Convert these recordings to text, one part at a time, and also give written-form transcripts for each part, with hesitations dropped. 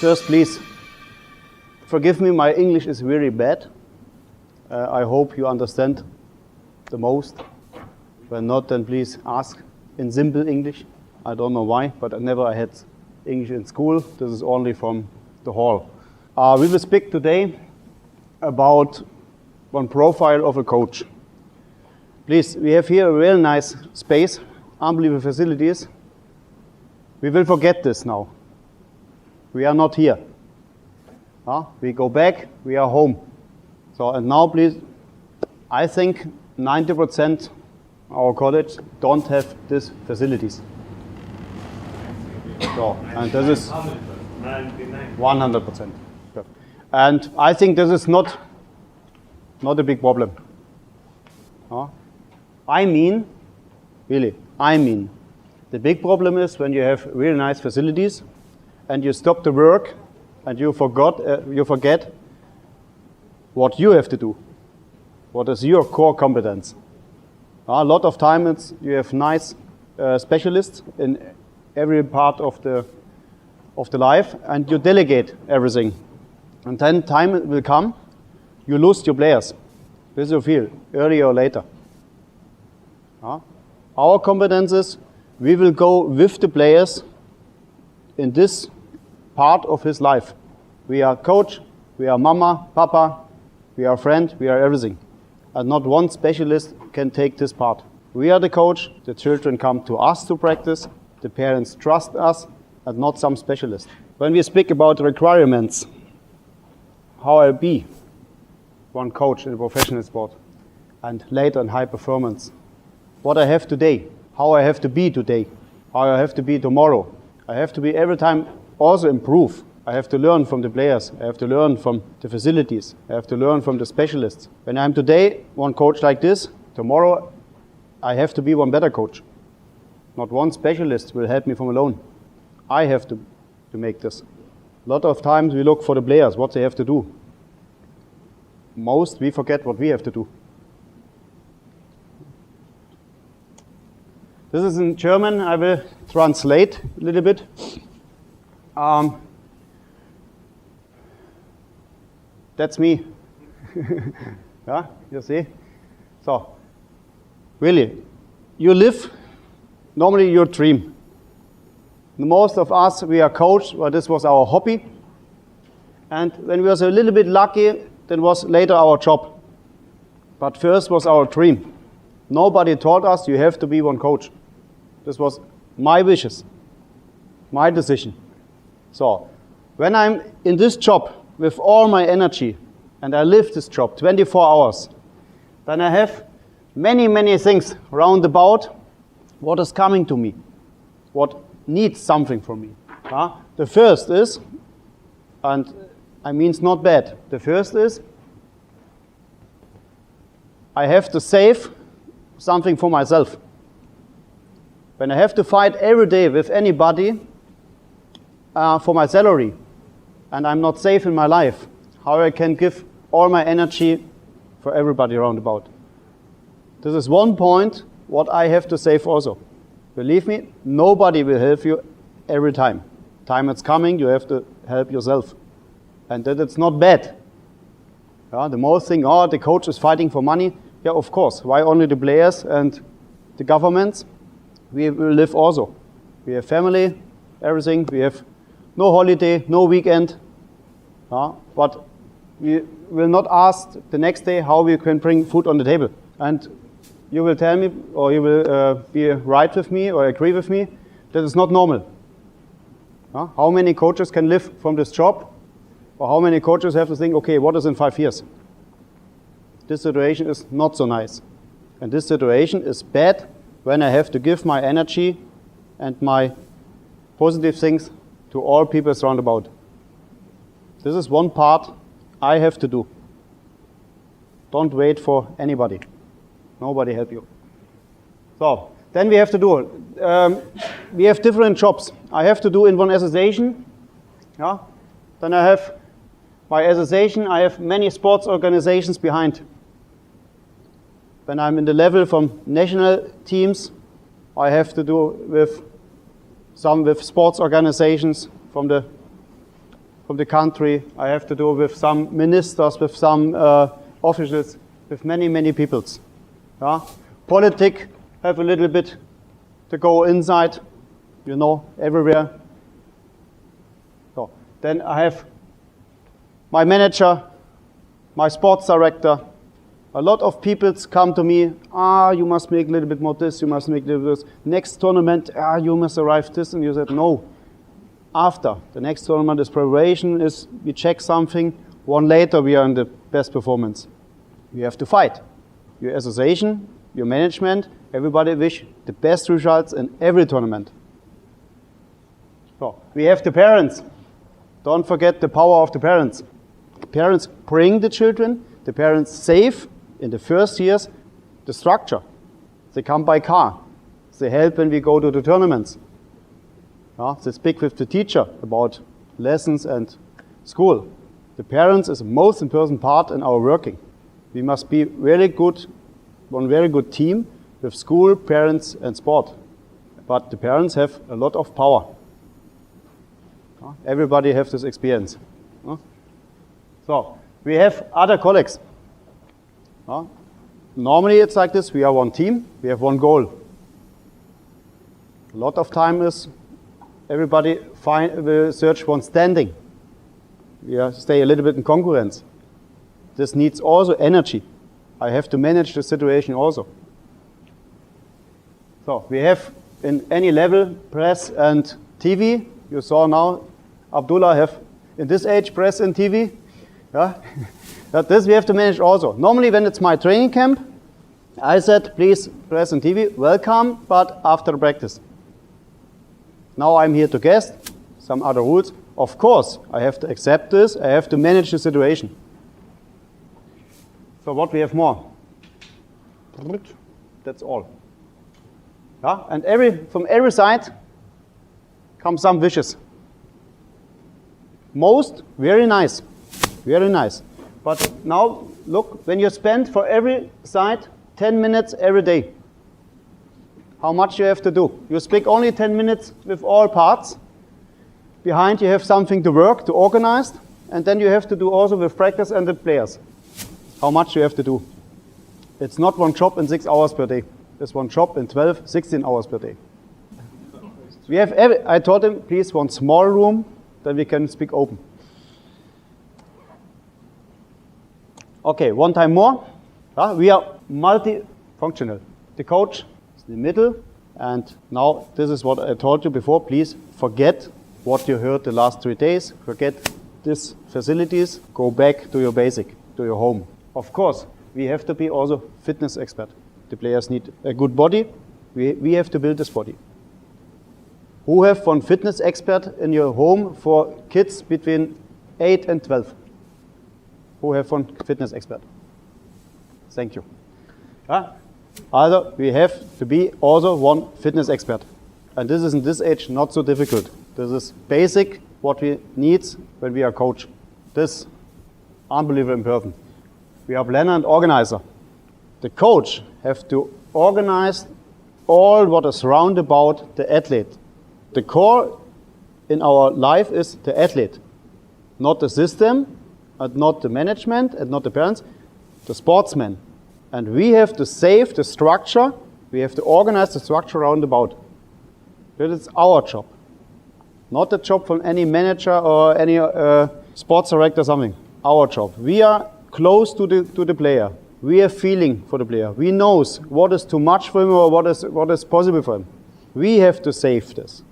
First, please forgive me, my English is very bad. I hope you understand the most. When not, then please ask in simple English. I don't know why, but I had English in school. This is only from the hall. We will speak today about one profile of a coach. Please, we have here a real nice space, unbelievable facilities. We will forget this now. We are not here. We go back, we are home. So, and now please, I think 90% our college don't have these facilities. So, and this is 100%. And I think this is not a big problem. I mean, the big problem is when you have really nice facilities and you stop the work and you forget what you have to do. What is your core competence? A lot of times you have nice specialists in every part of the life and you delegate everything. And then time will come, you lose your players. This you feel, earlier or later. Our competences, we will go with the players in this part of his life. We are coach, we are mama, papa, we are friend, we are everything. And not one specialist can take this part. We are the coach, the children come to us to practice, the parents trust us, and not some specialist. When we speak about requirements, how I be one coach in a professional sport, and later in high performance, what I have today, how I have to be today, how I have to be tomorrow. I have to be every time also improve. I have to learn from the players. I have to learn from the facilities. I have to learn from the specialists. When I'm today one coach like this, tomorrow I have to be one better coach. Not one specialist will help me from alone. I have to make this. A lot of times we look for the players, what they have to do. Most we forget what we have to do. This is in German. I will translate a little bit. That's me. Yeah, you see? So, really, you live normally your dream. Most of us, we are coached, well, this was our hobby. And when we was a little bit lucky, that was later our job. But first was our dream. Nobody taught us you have to be one coach. This was my wishes, my decision. So, when I'm in this job with all my energy, and I live this job 24 hours, then I have many, many things round about what is coming to me, what needs something from me. The first is, and I mean it's not bad, the first is, I have to save something for myself. When I have to fight every day with anybody for my salary, and I'm not safe in my life, how I can give all my energy for everybody around about. This is one point what I have to save also. Believe me, nobody will help you every time. Time is coming, you have to help yourself. And that it's not bad. The most thing, the coach is fighting for money. Yeah, of course. Why only the players and the governments? We will live also. We have family, everything. We have no holiday, no weekend. But we will not ask the next day how we can bring food on the table. And you will tell me, or you will be right with me or agree with me, that is not normal. How many coaches can live from this job? Or how many coaches have to think, okay, what is in 5 years? This situation is not so nice. And this situation is bad when I have to give my energy and my positive things to all people around about. This is one part I have to do. Don't wait for anybody. Nobody help you. So, then we have to do, we have different jobs. I have to do in one association. Then I have my association, I have many sports organizations behind. When I'm in the level from national teams, I have to do with some with sports organizations from the from the country. I have to do with some ministers, with some officials, with many, many peoples. Yeah? Politics have a little bit to go inside, you know, everywhere. So then I have my manager, my sports director. A lot of people come to me, you must make a little bit more this, you must make a little bit this. Next tournament, you must arrive this, and you said, no. After the next tournament is preparation, is we check something, one later we are in the best performance. You have to fight. Your association, your management, everybody wish the best results in every tournament. So we have the parents. Don't forget the power of the parents. Parents bring the children, the parents save in the first years the structure. They come by car. They help when we go to the tournaments. They speak with the teacher about lessons and school. The parents is the most important part in our working. We must be really good, one very good team with school, parents and sport. But the parents have a lot of power. Everybody has this experience. So we have other colleagues. Normally it's like this, we are one team, we have one goal. A lot of time is everybody will search one standing. We stay a little bit in concurrence. This needs also energy. I have to manage the situation also. So we have in any level press and TV. You saw now Abdullah have in this age press and TV. Yeah? But this we have to manage also. Normally when it's my training camp, I said, please, press and TV, welcome, but after practice. Now I'm here to guest, some other rules. Of course, I have to accept this, I have to manage the situation. So what we have more? That's all. Yeah? And from every side come some wishes. Most, very nice, very nice. But now, look, when you spend for every side 10 minutes every day, how much you have to do? You speak only 10 minutes with all parts. Behind you have something to work, to organize, and then you have to do also with practice and the players. How much you have to do? It's not one job in 6 hours per day. It's one job in 12, 16 hours per day. We have I told him, please, one small room, then we can speak open. Okay, one time more. We are multifunctional. The coach is in the middle, and now this is what I told you before. Please forget what you heard the last 3 days. Forget these facilities. Go back to your basic, to your home. Of course, we have to be also fitness expert. The players need a good body. We have to build this body. Who have one fitness expert in your home for kids between 8 and 12? Who have one fitness expert? Thank you. Also, we have to be also one fitness expert. And this is in this age not so difficult. This is basic what we need when we are coach. This unbelievable important. We are planner and organizer. The coach have to organize all what is round about the athlete. The core in our life is the athlete, not the system, and not the management, and not the parents, the sportsman. And we have to save the structure, we have to organize the structure round about. That is our job. Not the job from any manager or any sports director or something. Our job. We are close to the player. We have feeling for the player. We know what is too much for him or what is possible for him. We have to save this.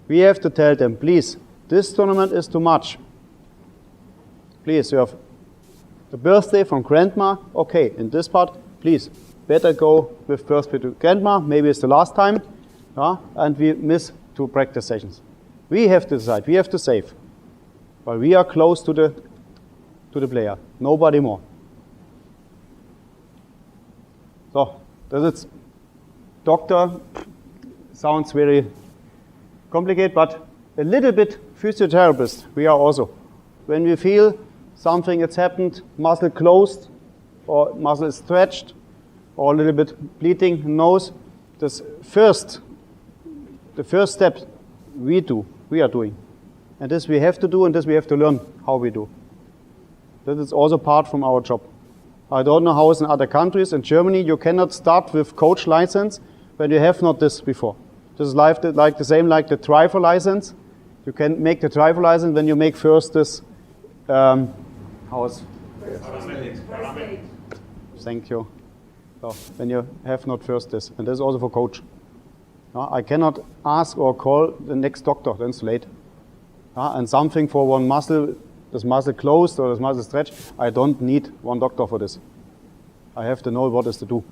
We have to tell them, please, this tournament is too much. Please, you have the birthday from grandma. Okay, in this part, please, better go with birthday to grandma. Maybe it's the last time. And we miss 2 practice sessions. We have to decide. We have to save. But we are close to the player. Nobody more. So, this is doctor. Sounds very complicated, but a little bit physiotherapist. We are also. When we feel something has happened, muscle closed, or muscle stretched, or a little bit bleeding nose, the first step we are doing. And this we have to do, and this we have to learn how we do. That is also part from our job. I don't know how it's in other countries. In Germany, you cannot start with coach license when you have not this before. This is like the same like the driver license. You can make the driver license when you make first this, First aid. Thank you. So when you have not first this, and this is also for coach. I cannot ask or call the next doctor, then it's late. And something for one muscle, this muscle closed or this muscle stretched, I don't need one doctor for this. I have to know what is to do.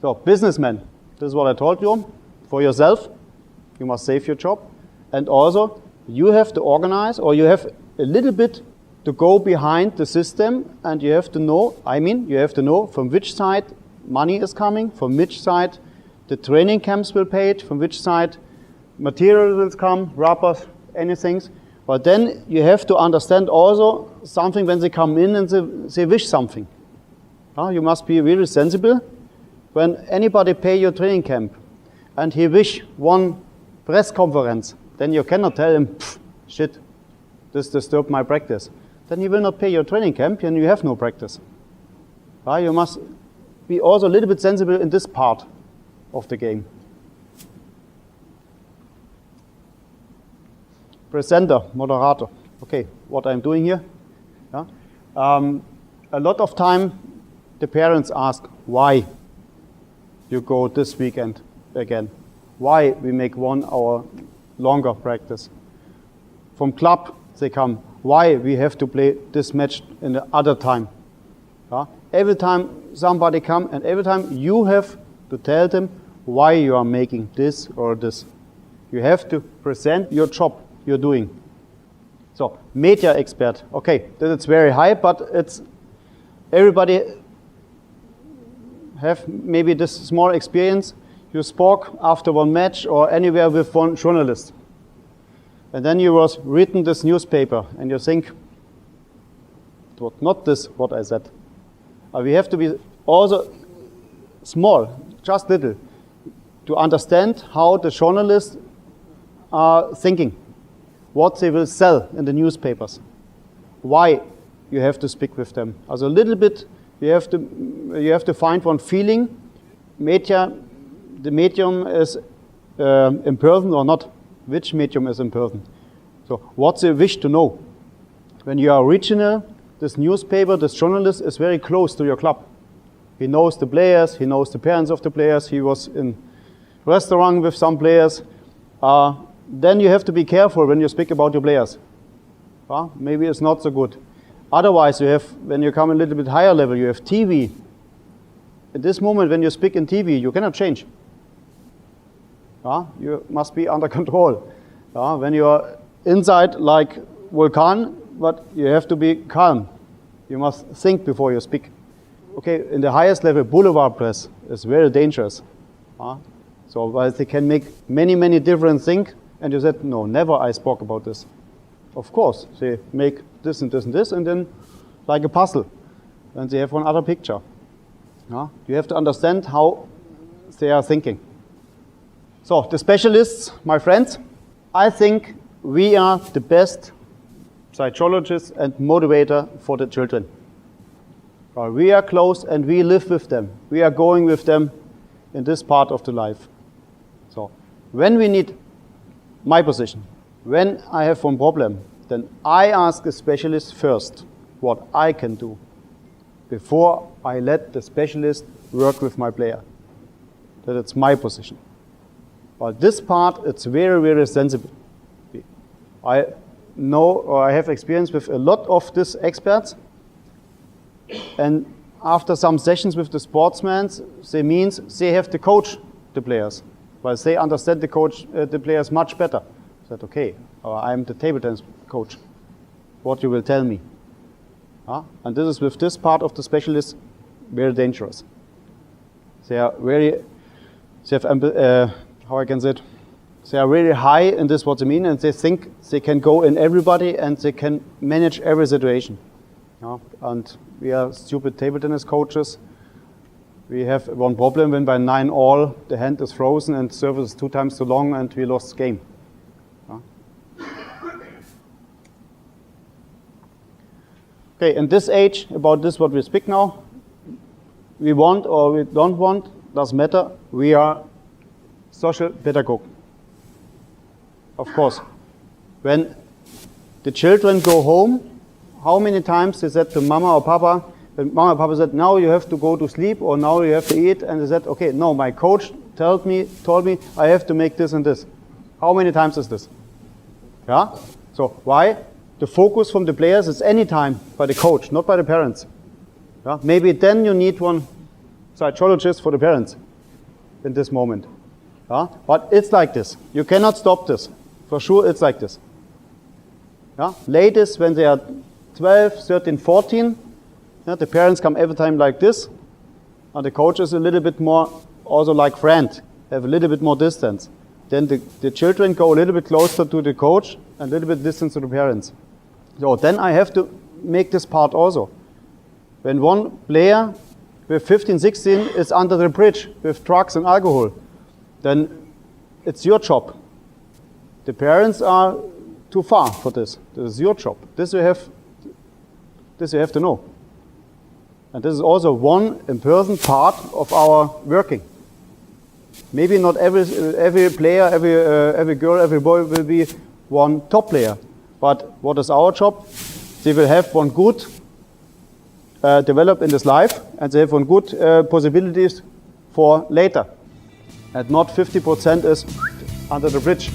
So, businessman, this is what I told you. For yourself, you must save your job. And also, you have to organize, or you have a little bit to go behind the system, and you have to know, you have to know from which side money is coming, from which side the training camps will pay it, from which side material will come, rubbers, anything. But then you have to understand also something when they come in and they wish something. You must be really sensible. When anybody pay your training camp and he wish one press conference, then you cannot tell him, shit, this disturbed my practice. Then he will not pay your training camp and you have no practice. You must be also a little bit sensible in this part of the game. Presenter, moderator. Okay, what I'm doing here. A lot of time the parents ask why you go this weekend again. Why we make 1 hour longer practice. From club they come, why we have to play this match in the other time. Every time somebody come and every time you have to tell them why you are making this or this. You have to present your job you're doing. So, media expert. Okay, that's very high, but it's everybody have maybe this small experience. You spoke after one match or anywhere with one journalist. And then you was reading this newspaper and you think, it was not this what I said. We have to be also small, just little, to understand how the journalists are thinking, what they will sell in the newspapers, why you have to speak with them. Also a little bit, you have to find one feeling. The medium is in person or not. Which medium is in person? So what they wish to know. When you are original, this newspaper, this journalist is very close to your club. He knows the players, he knows the parents of the players, he was in restaurant with some players. Then you have to be careful when you speak about your players. Maybe it's not so good. Otherwise, you have, when you come a little bit higher level, you have TV. At this moment, when you speak in TV, you cannot change. You must be under control. When you are inside like volcano, but you have to be calm. You must think before you speak. Okay, in the highest level, boulevard press is very dangerous. So while they can make many, many different things, and you said, no, never I spoke about this. Of course, they make this and this and this, and then like a puzzle, and they have one other picture. You have to understand how they are thinking. So, the specialists, my friends, I think we are the best psychologists and motivator for the children. We are close and we live with them. We are going with them in this part of the life. So, when we need my position, when I have one problem, then I ask a specialist first what I can do before I let the specialist work with my player. That it's my position. But this part, it's very, very sensible. I know, or I have experience with a lot of these experts, and after some sessions with the sportsmen, they means they have to coach the players, but they understand the players much better. I said, okay, I'm the table tennis coach. What you will tell me? And this is with this part of the specialists very dangerous. They are very, they have, how I can say it, they are really high in this what they mean, and they think they can go in everybody and they can manage every situation. And we are stupid table tennis coaches. We have one problem when by 9-all the hand is frozen and service is 2 times too long and we lost the game. Okay, in this age, about this what we speak now, we want or we don't want, doesn't matter. We are social pedagogue. Of course. When the children go home, how many times they said to mama or papa, when mama or papa said, now you have to go to sleep or now you have to eat, and they said, okay, no, my coach told me I have to make this and this. How many times is this? Yeah? So why? The focus from the players is any time by the coach, not by the parents. Yeah? Maybe then you need one psychologist for the parents in this moment. Yeah? But it's like this. You cannot stop this. For sure it's like this. Yeah? Latest when they are 12, 13, 14, yeah, the parents come every time like this, and the coach is a little bit more also like friend, have a little bit more distance. Then the children go a little bit closer to the coach and a little bit distance to the parents. So then I have to make this part also. When one player with 15, 16 is under the bridge with drugs and alcohol, then it's your job. The parents are too far for this. This is your job. This you have to know. And this is also one important part of our working. Maybe not every player, every girl, every boy will be one top player. But what is our job? They will have one good develop in this life, and they have one good possibilities for later. And not 50% is under the bridge.